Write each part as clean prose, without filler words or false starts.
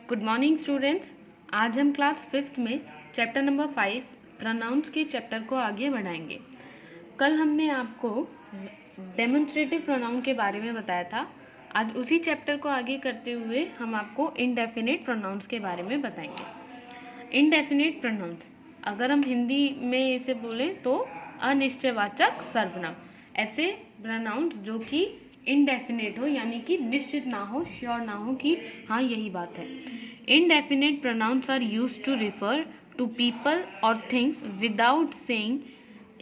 Good morning students. आज हम class 5th में चैप्टर नंबर 5 प्रोनाउंस के चैप्टर को आगे बढ़ाएंगे। कल हमने आपको डेमोन्स्ट्रेटिव प्रोनाउन के बारे में बताया था। आज उसी चैप्टर को आगे करते हुए हम आपको इनडेफिनिट प्रोनाउंस के बारे में बताएंगे। इनडेफिनिट प्रोनाउंस, अगर हम हिंदी में इसे बोलें तो अनिश्चयवाचक सर्वनाम। ऐसे प्रोनाउंस जो कि इनडेफिनेट हो, यानी कि निश्चित ना हो, श्योर ना हो कि हाँ यही बात है। Indefinite pronouns are used to refer to people और things without saying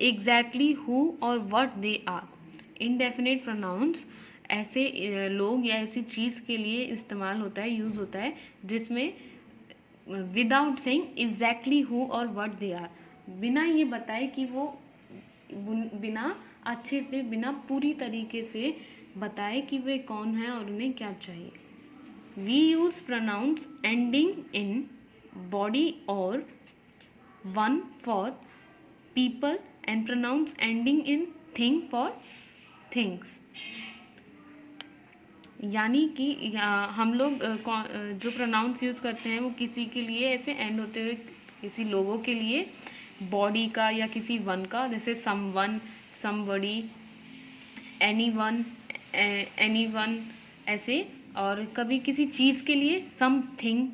exactly who और what they are. Indefinite pronouns ऐसे लोग या ऐसी चीज़ के लिए इस्तेमाल होता है, यूज़ होता है, जिसमें विदाउट सेइंग एग्जैक्टली हु और व्हाट दे आर, बिना ये बताए कि वो, बिना अच्छे से, बिना पूरी तरीके से बताए कि वे कौन है और उन्हें क्या चाहिए। We use pronouns ending in body और one for people and pronouns ending in thing for things. यानी कि हम लोग जो प्रोनाउंस यूज़ करते हैं वो किसी के लिए ऐसे एंड होते हुए, किसी लोगों के लिए बॉडी का या किसी वन का, जैसे समवन, समबडी, एनीवन, एनीवन ऐसे। और कभी किसी चीज़ के लिए समथिंग,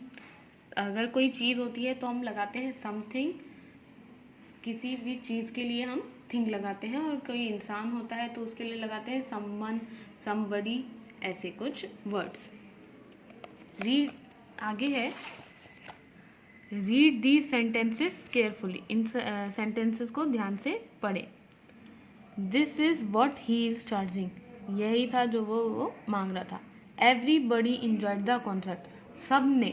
अगर कोई चीज़ होती है तो हम लगाते हैं समथिंग, किसी भी चीज़ के लिए हम थिंग लगाते हैं। और कोई इंसान होता है तो उसके लिए लगाते हैं समवन, समबडी, ऐसे कुछ वर्ड्स। रीड आगे है, read these sentences carefully. In sentences को ध्यान से पढ़ें। This is what he is charging, यही था जो वो मांग रहा था। एवरीबडी इंजॉयड द कॉन्सर्ट, सब ने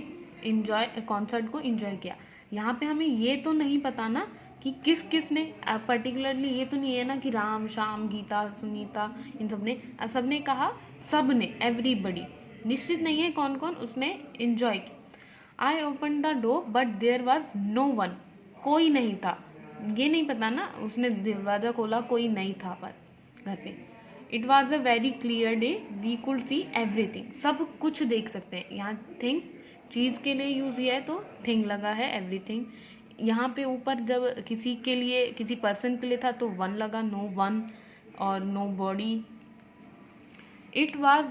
कॉन्सर्ट को इंजॉय किया। यहाँ पे हमें ये तो नहीं पता ना कि किस किस ने, पर्टिकुलरली ये तो नहीं है ना कि राम, श्याम, गीता, सुनीता, इन सब ने कहा, सब ने, एवरीबडी। निश्चित नहीं है कौन कौन उसने इंजॉय किया। I open the door but there was no one, कोई नहीं था, ये नहीं पता ना, उसने दरवाज़ा खोला, कोई नहीं था पर घर पे। It was a very clear day we could see everything, सब कुछ देख सकते हैं। यहाँ थिंग चीज़ के लिए यूज़ किया है तो थिंग लगा है, एवरीथिंग। यहाँ पे ऊपर जब किसी के लिए, किसी पर्सन के लिए था तो वन लगा, नो वन और nobody. It was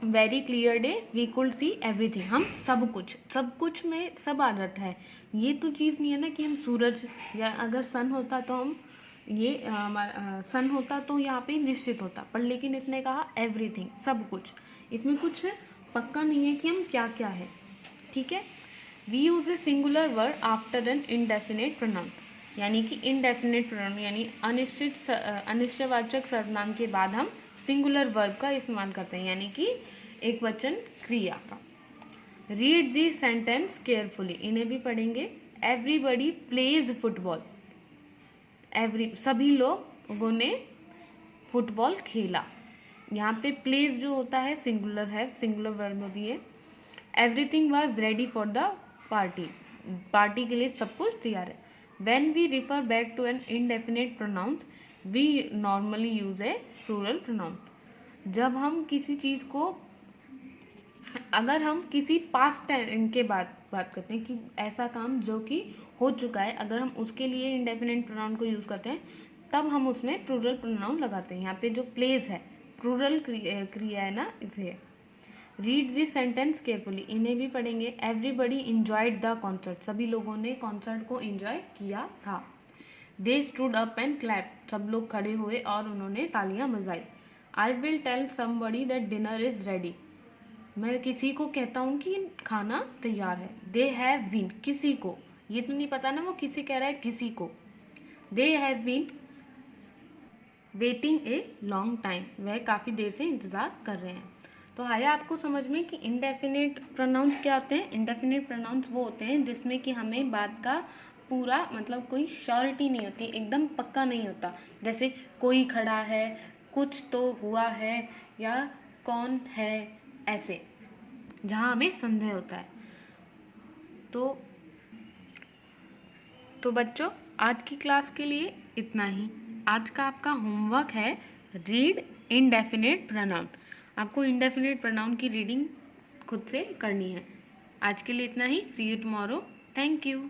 very clear day we could see everything, हम सब कुछ, सब कुछ में सब आ जाता है। ये तो चीज़ नहीं है ना कि हम सूरज, या अगर सन होता तो हम ये हमारा सन होता तो यहाँ पे निश्चित होता, पर लेकिन इसने कहा एवरीथिंग, सब कुछ। इसमें कुछ पक्का नहीं है कि हम क्या क्या है, ठीक है। We use a singular word after an indefinite pronoun, यानी कि इनडेफिनेट प्रोनाउन यानी अनिश्चयवाचक सर्वनाम के बाद हम सिंगुलर वर्ब का इस्तेमाल करते हैं, यानी कि एक वचन क्रिया का। रीड दी सेंटेंस केयरफुली, इन्हें भी पढ़ेंगे। एवरीबडी प्लेज फुटबॉल, सभी लोगों ने फुटबॉल खेला। यहाँ पे प्लेज जो होता है सिंगुलर है, सिंगुलर वर्ब होती है। Everything was ready for the party, party के लिए सब कुछ तैयार है। When we refer back to an indefinite pronouns we normally use a plural pronoun. जब हम किसी चीज़ को, अगर हम किसी पास्ट टाइम के बात करते हैं कि ऐसा काम जो कि हो चुका है, अगर हम उसके लिए इंडेफिनेट प्रोनाउन को यूज़ करते हैं तब हम उसमें प्लूरल प्रोनाउन लगाते हैं। यहाँ पे जो प्लेस है प्लूरल क्रिया है ना, इसलिए। रीड दिस सेंटेंस केयरफुली, इन्हें भी पढ़ेंगे। एवरीबडी इंजॉयड द कॉन्सर्ट, सभी लोगों ने कॉन्सर्ट को इंजॉय किया था। They stood up and clap, सब लोग खड़े हुए और उन्होंने तालियां बजाई। I will tell somebody that dinner is ready, मैं किसी को कहता हूँ कि खाना तैयार है। दे हैव बीन, किसी को, ये तो नहीं पता ना वो किसे कह रहा है, किसी को। They have been waiting a long time, वह काफ़ी देर से इंतज़ार कर रहे हैं। तो आया आपको समझ में कि इनडेफिनेट प्रोनाउंस क्या होते हैं। इनडेफिनेट प्रोनाउंस वो होते हैं जिसमें कि हमें बात का पूरा मतलब कोई श्योरिटी नहीं होती, एकदम पक्का नहीं होता। जैसे कोई खड़ा है, कुछ तो हुआ है, या कौन है, ऐसे जहाँ हमें संदेह होता है। तो बच्चों, आज की क्लास के लिए इतना ही। आज का आपका होमवर्क है रीड इनडेफिनेट प्रोनाउन। आपको इनडेफिनेट प्रोनाउन की रीडिंग खुद से करनी है। आज के लिए इतना ही। सी यू टुमारो। Thank you.